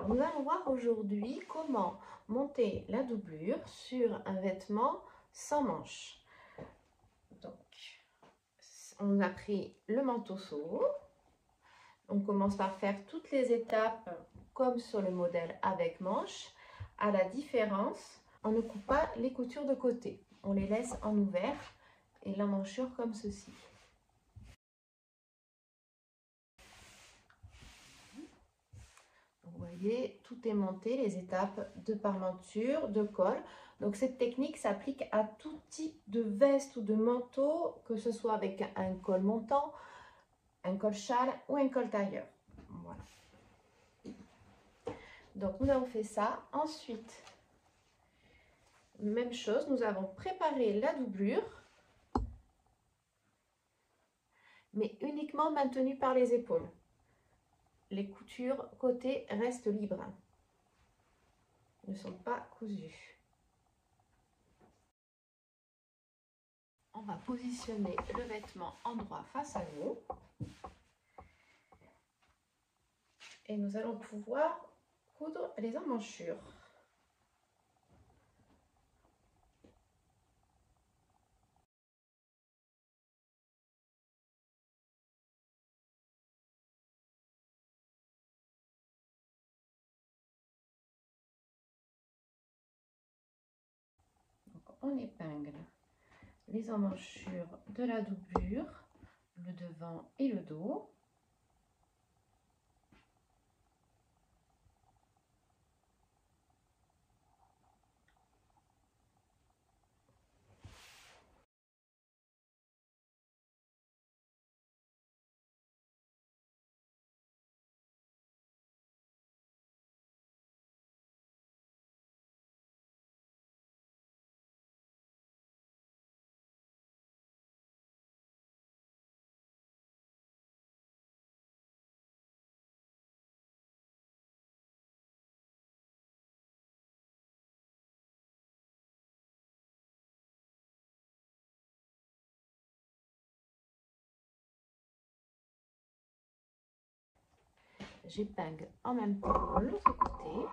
Alors, nous allons voir aujourd'hui comment monter la doublure sur un vêtement sans manches. Donc, on a pris le manteau Soro. On commence par faire toutes les étapes comme sur le modèle avec manches. À la différence, on ne coupe pas les coutures de côté. On les laisse en ouvert et l'emmanchure comme ceci. Vous voyez, tout est monté, les étapes de parmenture, de col. Donc cette technique s'applique à tout type de veste ou de manteau, que ce soit avec un col montant, un col châle ou un col tailleur. Voilà. Donc nous avons fait ça. Ensuite, même chose, nous avons préparé la doublure, mais uniquement maintenue par les épaules. Les coutures côté restent libres, ne sont pas cousues. On va positionner le vêtement endroit face à nous. Et nous allons pouvoir coudre les emmanchures. Donc on épingle les emmanchures de la doublure, le devant et le dos. J'épingle en même temps l'autre côté.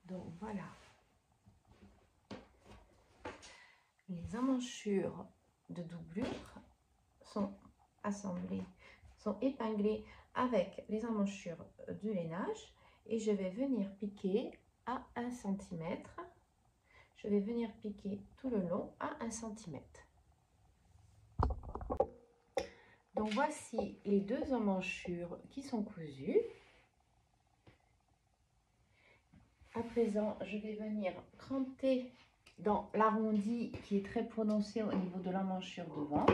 Donc voilà, les emmanchures de doublure sont assemblées, sont épinglées avec les emmanchures du lainage et je vais venir piquer à 1 cm. Je vais venir piquer tout le long à 1 cm. Donc voici les deux emmanchures qui sont cousues. À présent, je vais venir cranter dans l'arrondi qui est très prononcé au niveau de l'emmanchure devant.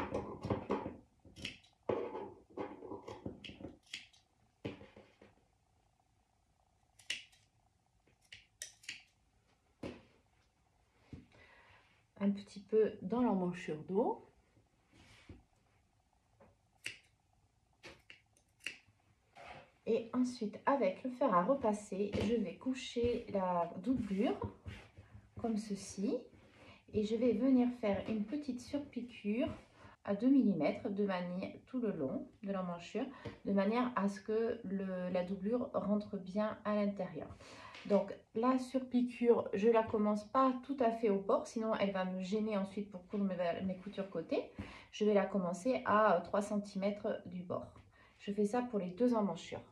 Un petit peu dans l'emmanchure d'eau. Et ensuite, avec le fer à repasser, je vais coucher la doublure comme ceci. Et je vais venir faire une petite surpiqûre à 2 mm de manière tout le long de l'emmanchure, de manière à ce que la doublure rentre bien à l'intérieur. Donc la surpiqûre, je la commence pas tout à fait au bord, sinon elle va me gêner ensuite pour coudre mes coutures côté. Je vais la commencer à 3 cm du bord. Je fais ça pour les deux emmanchures.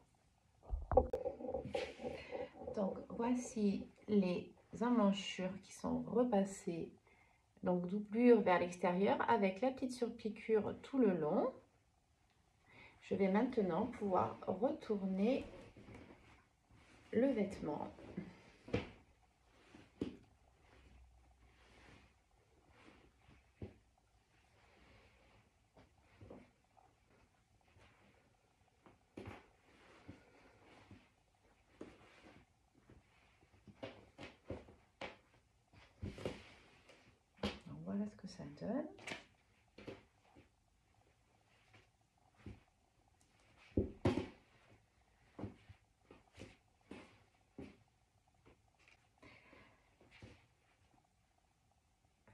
Donc voici les emmanchures qui sont repassées. Donc doublure vers l'extérieur avec la petite surpiqûre tout le long. Je vais maintenant pouvoir retourner le vêtement. ce que ça donne.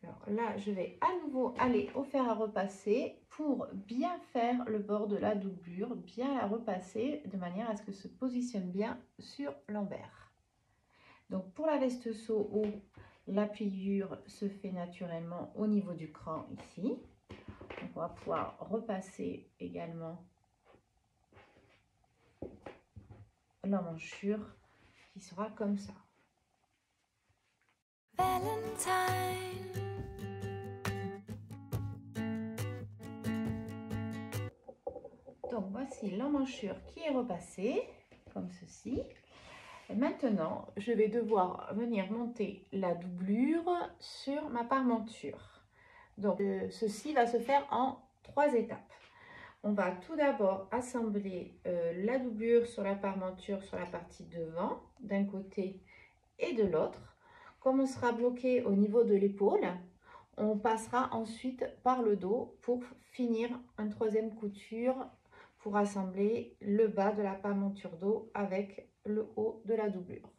Alors là, je vais à nouveau aller au fer à repasser pour bien faire le bord de la doublure, bien la repasser de manière à ce que se positionne bien sur l'envers. Donc pour la veste seau haut, la pliure se fait naturellement au niveau du cran ici. On va pouvoir repasser également l'emmanchure qui sera comme ça. Valentine. Donc voici l'emmanchure qui est repassée comme ceci. Et maintenant, je vais devoir venir monter la doublure sur ma parmenture. Donc ceci va se faire en 3 étapes. On va tout d'abord assembler la doublure sur la parmenture sur la partie devant d'un côté et de l'autre. Comme on sera bloqué au niveau de l'épaule, on passera ensuite par le dos pour finir une 3e couture pour assembler le bas de la parmenture dos avec le haut de la doublure.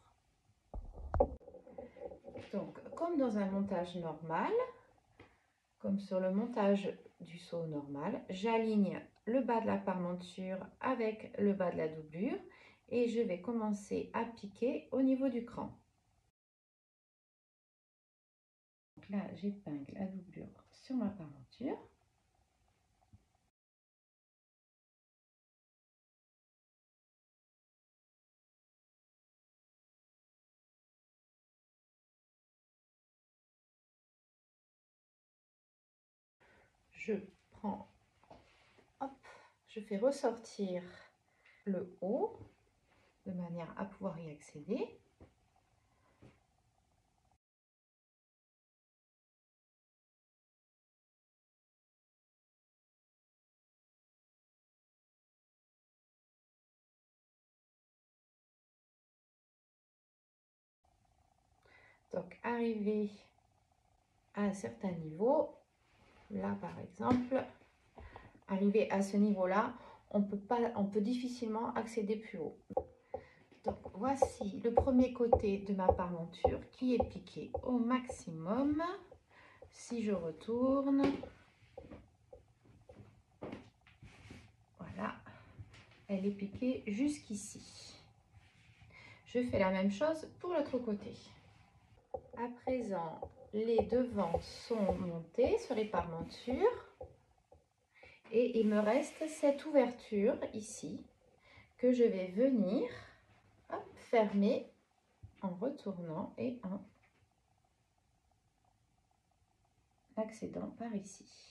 Donc, comme dans un montage normal, comme sur le montage du seau normal, j'aligne le bas de la parmenture avec le bas de la doublure et je vais commencer à piquer au niveau du cran. Donc là, j'épingle la doublure sur ma parmenture. Je prends, hop, je fais ressortir le haut de manière à pouvoir y accéder. Donc, arrivé à un certain niveau, là par exemple, arrivé à ce niveau-là, on peut difficilement accéder plus haut. Donc, voici le premier côté de ma parmenture qui est piqué au maximum. Si je retourne, voilà, elle est piquée jusqu'ici. Je fais la même chose pour l'autre côté. À présent, les devants sont montés sur les parmentures et il me reste cette ouverture ici que je vais venir fermer en retournant et en accédant par ici.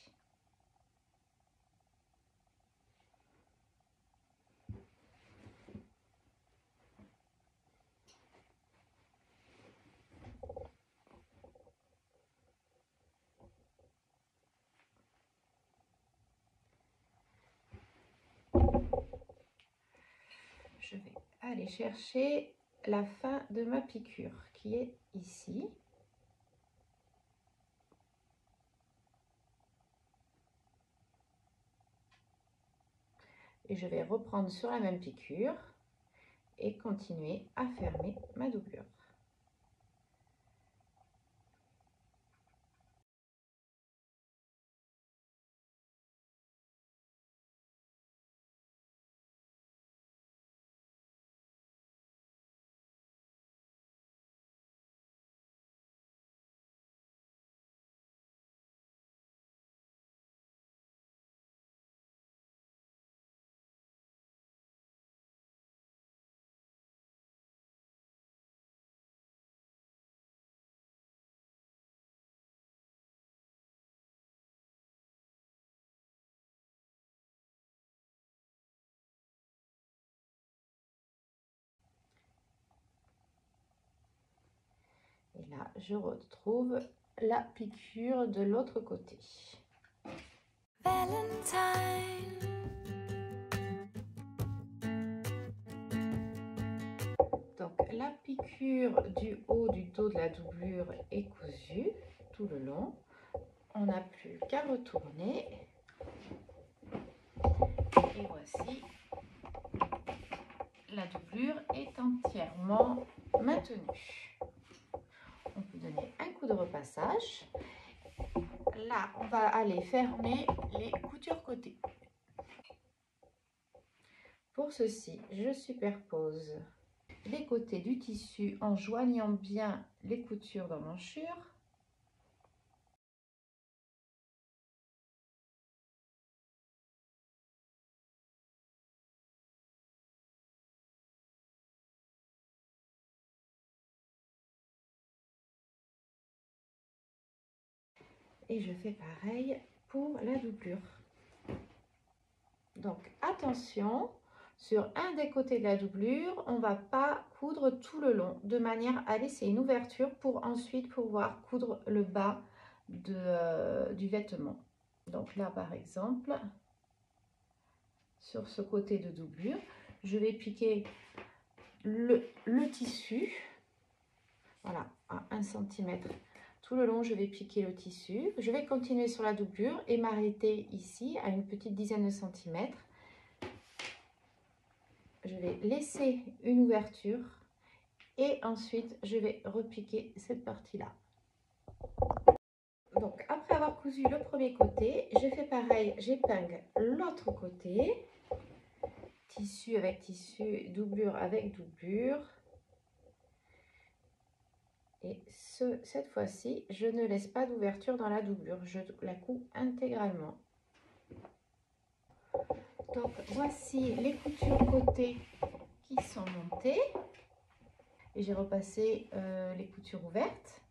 Je vais aller chercher la fin de ma piqûre qui est ici. Et je vais reprendre sur la même piqûre et continuer à fermer ma doublure. Et là, je retrouve la piqûre de l'autre côté. Valentine. Donc, la piqûre du haut du dos de la doublure est cousue tout le long. on n'a plus qu'à retourner. Et voici, la doublure est entièrement maintenue. On peut donner un coup de repassage. Là, on va aller fermer les coutures côté. Pour ceci, je superpose les côtés du tissu en joignant bien les coutures d'emmanchure. Et je fais pareil pour la doublure. Donc attention, sur un des côtés de la doublure, on ne va pas coudre tout le long, de manière à laisser une ouverture pour ensuite pouvoir coudre le bas du vêtement. Donc là par exemple, sur ce côté de doublure, je vais piquer le tissu, voilà, à 1 cm. Tout le long, je vais piquer le tissu. Je vais continuer sur la doublure et m'arrêter ici à une petite dizaine de centimètres. Je vais laisser une ouverture et ensuite, je vais repiquer cette partie-là. Donc, après avoir cousu le premier côté, je fais pareil, j'épingle l'autre côté. Tissu avec tissu, doublure avec doublure. Et cette fois-ci, je ne laisse pas d'ouverture dans la doublure, je la couds intégralement. Donc voici les coutures côté qui sont montées. Et j'ai repassé les coutures ouvertes.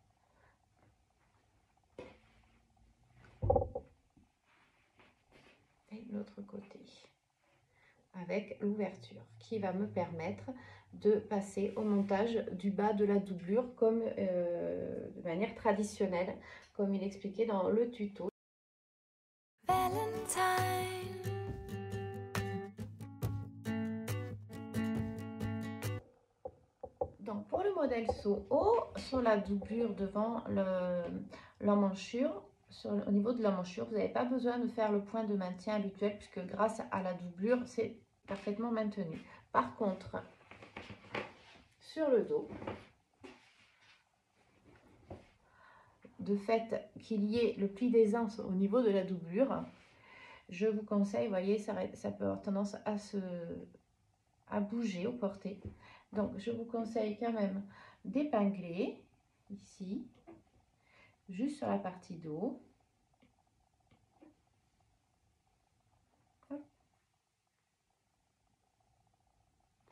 Et l'autre côté, avec l'ouverture qui va me permettre de passer au montage du bas de la doublure comme de manière traditionnelle, comme il expliquait dans le tuto. Donc pour le modèle saut haut, sur la doublure devant l'emmanchure, au niveau de l'emmanchure, vous n'avez pas besoin de faire le point de maintien habituel puisque grâce à la doublure, c'est parfaitement maintenu. Par contre, sur le dos, de fait qu'il y ait le pli d'aisance au niveau de la doublure, je vous conseille, vous voyez, ça peut avoir tendance à bouger au porté. Donc je vous conseille quand même d'épingler ici, juste sur la partie dos.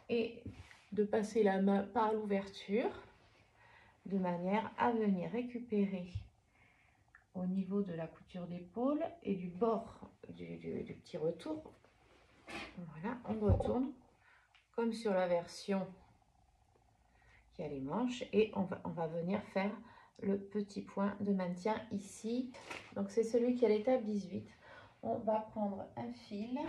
Et de passer la main par l'ouverture de manière à venir récupérer au niveau de la couture d'épaule et du bord du petit retour. Voilà, on retourne comme sur la version qui a les manches et on va venir faire le petit point de maintien ici. Donc c'est celui qui est à l'étape 18. On va prendre un fil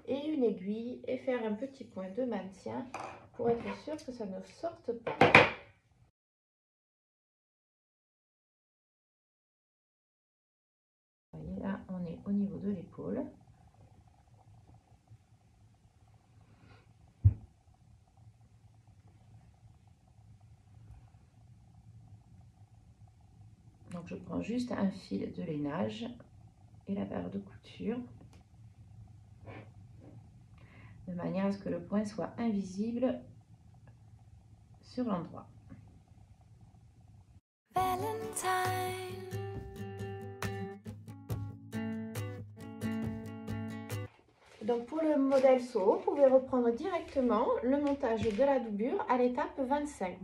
et une aiguille et faire un petit point de maintien pour être sûr que ça ne sorte pas. Vous voyez, là on est au niveau de l'épaule. Donc je prends juste un fil de lainage et la barre de couture de manière à ce que le point soit invisible sur l'endroit. Donc pour le modèle saut, vous pouvez reprendre directement le montage de la doublure à l'étape 25.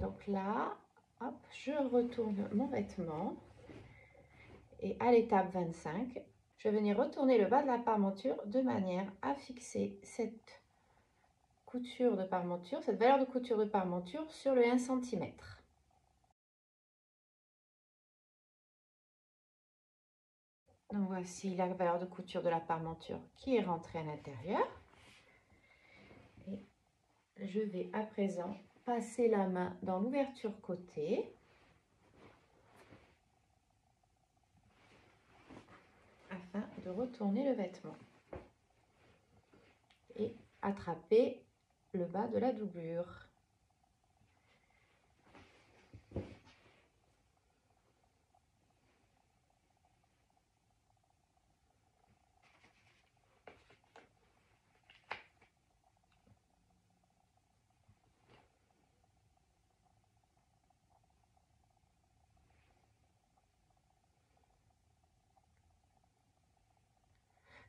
Donc là, hop, je retourne mon vêtement et à l'étape 25, je vais venir retourner le bas de la parmenture de manière à fixer cette couture de parmenture, cette valeur de couture de parmenture sur le 1 cm. Donc voici la valeur de couture de la parmenture qui est rentrée à l'intérieur. Et je vais à présent passer la main dans l'ouverture côté. afin de retourner le vêtement et attraper le bas de la doublure.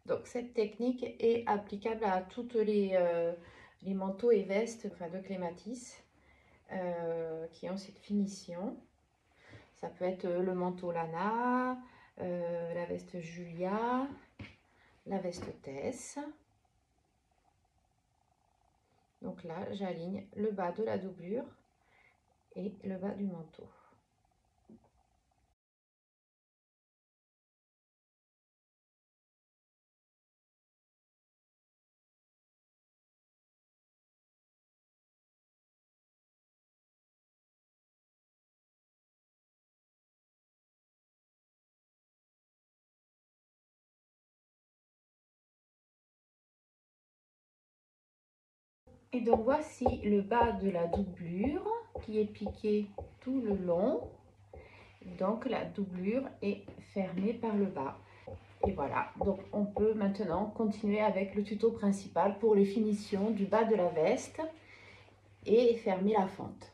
Donc cette technique est applicable à toutes les manteaux et vestes de clématis qui ont cette finition. Ça peut être le manteau Lana, la veste Julia, la veste Tess. Donc là, j'aligne le bas de la doublure et le bas du manteau. Et donc voici le bas de la doublure qui est piqué tout le long. Donc la doublure est fermée par le bas. Et voilà, donc on peut maintenant continuer avec le tuto principal pour les finitions du bas de la veste et fermer la fente.